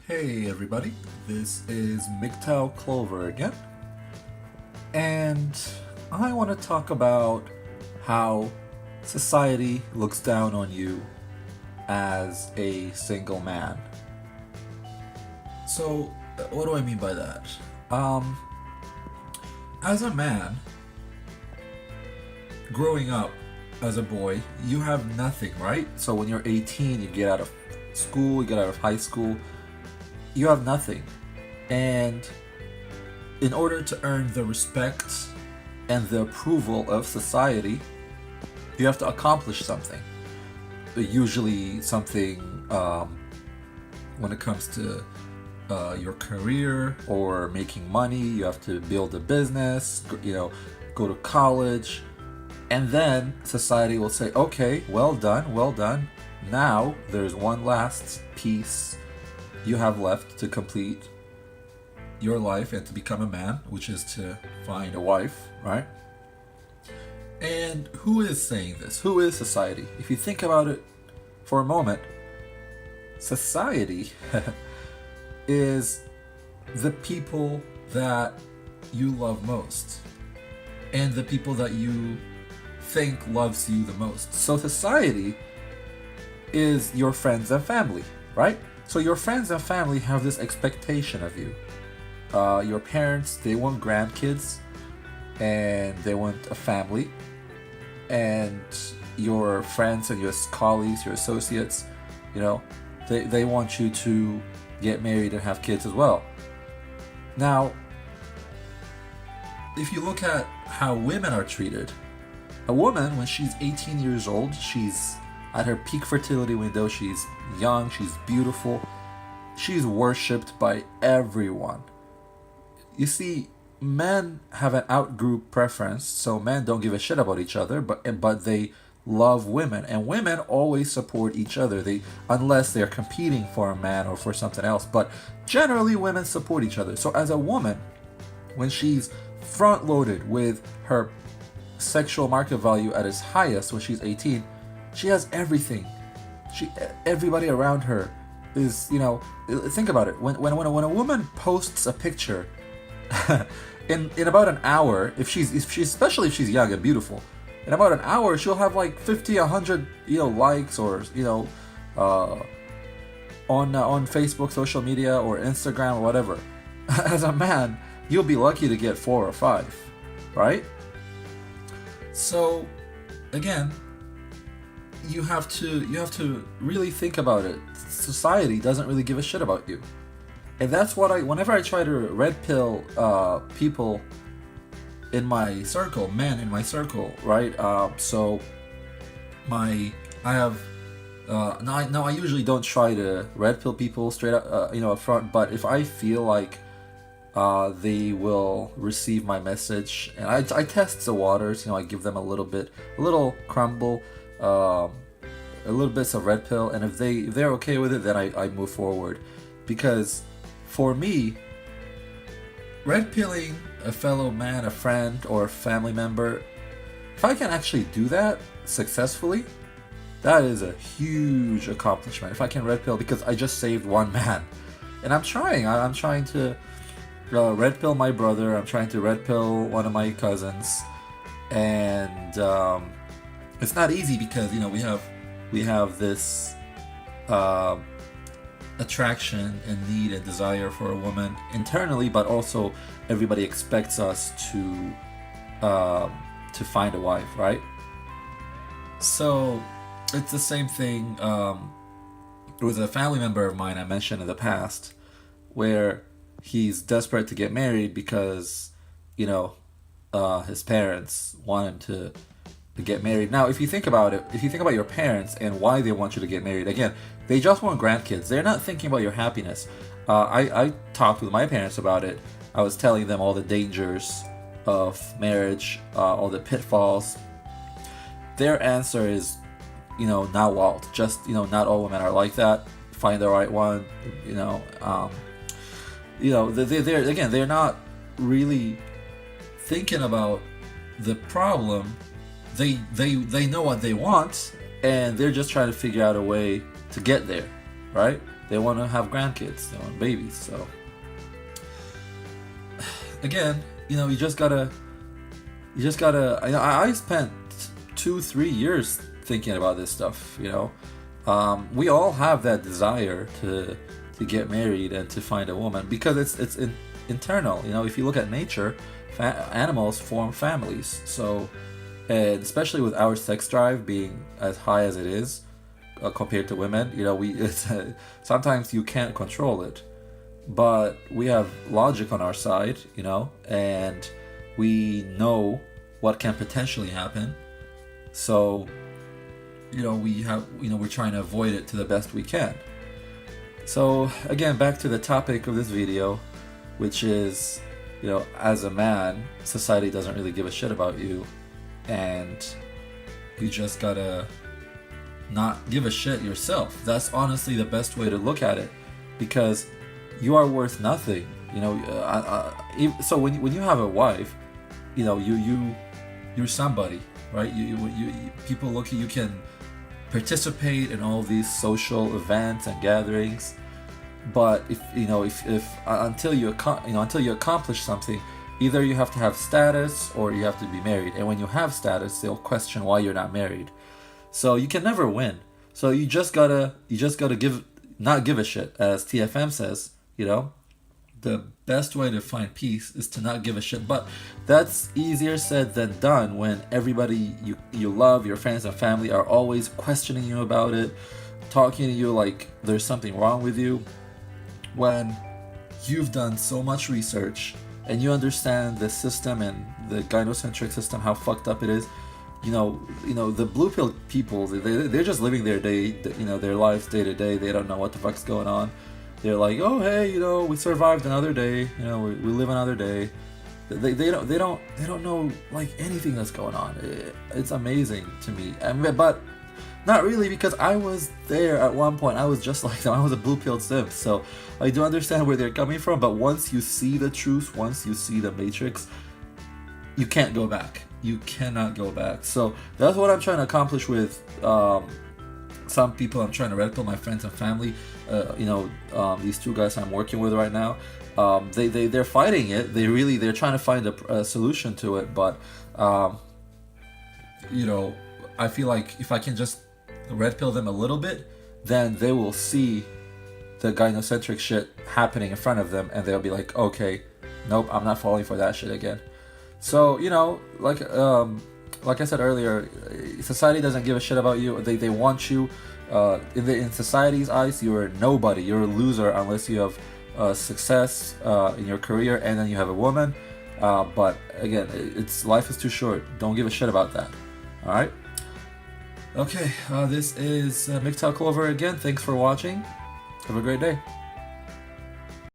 Hey everybody, this is MGTOW Clover again, and I want to talk about how society looks down on you as a single man. So, what do I mean by that? Um, as a man, growing up as a boy, you have nothing, right? So when you're 18, you get out of school, you get out of high school, you have nothing. And in order to earn the respect and the approval of society, you have to accomplish something. Usually, something when it comes to your career or making money, you have to build a business, go to college, and then society will say, okay, well done, well done. Now there's one last piece you have left to complete your life and to become a man, which is to find a wife, right? And who is saying this? Who is society? If you think about it for a moment, society is the people that you love most and the people that you think loves you the most. So society is your friends and family, right? So your friends and family have this expectation of you. Your parents, they want grandkids and they want a family. And your friends and your colleagues, your associates, they want you to get married and have kids as well. Now, if you look at how women are treated, a woman, when she's 18 years old, she's at her peak fertility window, she's young, she's beautiful, she's worshipped by everyone. You see, men have an out-group preference, so men don't give a shit about each other, but they love women, and women always support each other. Unless they're competing for a man or for something else, but generally women support each other. So as a woman, when she's front-loaded with her sexual market value at its highest when she's 18, she has everything. Everybody around her is, think about it. When a woman posts a picture, in about an hour, especially if she's young and beautiful, in about an hour she'll have like 50, 100, likes, or on Facebook, social media, or Instagram, or whatever. As a man, you'll be lucky to get 4 or 5, right? So, again, you have to really think about it. Society doesn't really give a shit about you, and that's what whenever I try to red pill people in my circle, men in my circle, right? I usually don't try to red pill people straight up, up front. But if I feel like they will receive my message, and I test the waters. I give them a little crumble, a little bits of red pill, and if they're okay with it, then I move forward. Because for me, red pilling a fellow man, a friend, or a family member, if I can actually do that successfully, that is a huge accomplishment. If I can red pill, because I just saved one man, and I'm trying to red pill my brother. I'm trying to red pill one of my cousins, and it's not easy because we have this attraction and need and desire for a woman internally, but also everybody expects us to find a wife, right? So it's the same thing. It was a family member of mine I mentioned in the past, where he's desperate to get married because his parents want him to get married. Now, if you think about it, if you think about your parents and why they want you to get married, again, they just want grandkids. They're not thinking about your happiness. I talked with my parents about it. I was telling them all the dangers of marriage, all the pitfalls. Their answer is, not Walt. Just, not all women are like that. Find the right one. They're not really thinking about the problem. They know what they want, and they're just trying to figure out a way to get there, right? They want to have grandkids. They want babies. So again, you just gotta. I spent 2-3 years thinking about this stuff. We all have that desire to get married and to find a woman, because it's internal. If you look at nature, animals form families. So, and especially with our sex drive being as high as it is compared to women, sometimes you can't control it, but we have logic on our side, and we know what can potentially happen. So, we're trying to avoid it to the best we can. So again, back to the topic of this video, which is, as a man, society doesn't really give a shit about you, and you just gotta not give a shit yourself. That's honestly the best way to look at it, because you are worth nothing. So when you have a wife, you're somebody, right? You people look at you, can participate in all these social events and gatherings, but if until you accomplish something, either you have to have status or you have to be married. And when you have status, they'll question why you're not married. So you can never win. So you just gotta not give a shit, as TFM says. The best way to find peace is to not give a shit. But that's easier said than done when everybody you love, your friends and family, are always questioning you about it, talking to you like there's something wrong with you, when you've done so much research and you understand the system and the gynocentric system, how fucked up it is. The blue pill people, they're just living their their lives day to day. They don't know what the fuck's going on. They're like, oh hey, we survived another day. We live another day. They don't know like anything that's going on. It's amazing to me. But not really, because I was there at one point. I was just like them. I was a blue pill simp. So I do understand where they're coming from. But once you see the truth, once you see the matrix, you can't go back. You cannot go back. So that's what I'm trying to accomplish with some people. I'm trying to red pill my friends and family. These two guys I'm working with right now, they're fighting it. They're trying to find a solution to it. But I feel like if I can just red pill them a little bit, then they will see the gynocentric shit happening in front of them, and they'll be like, okay, nope, I'm not falling for that shit again. So like I said earlier, society doesn't give a shit about you. They want you. In society's eyes, you're nobody. You're a loser unless you have success in your career, and then you have a woman. But again, life is too short. Don't give a shit about that. All right. Okay. This is MGTOW Clover again. Thanks for watching. Have a great day.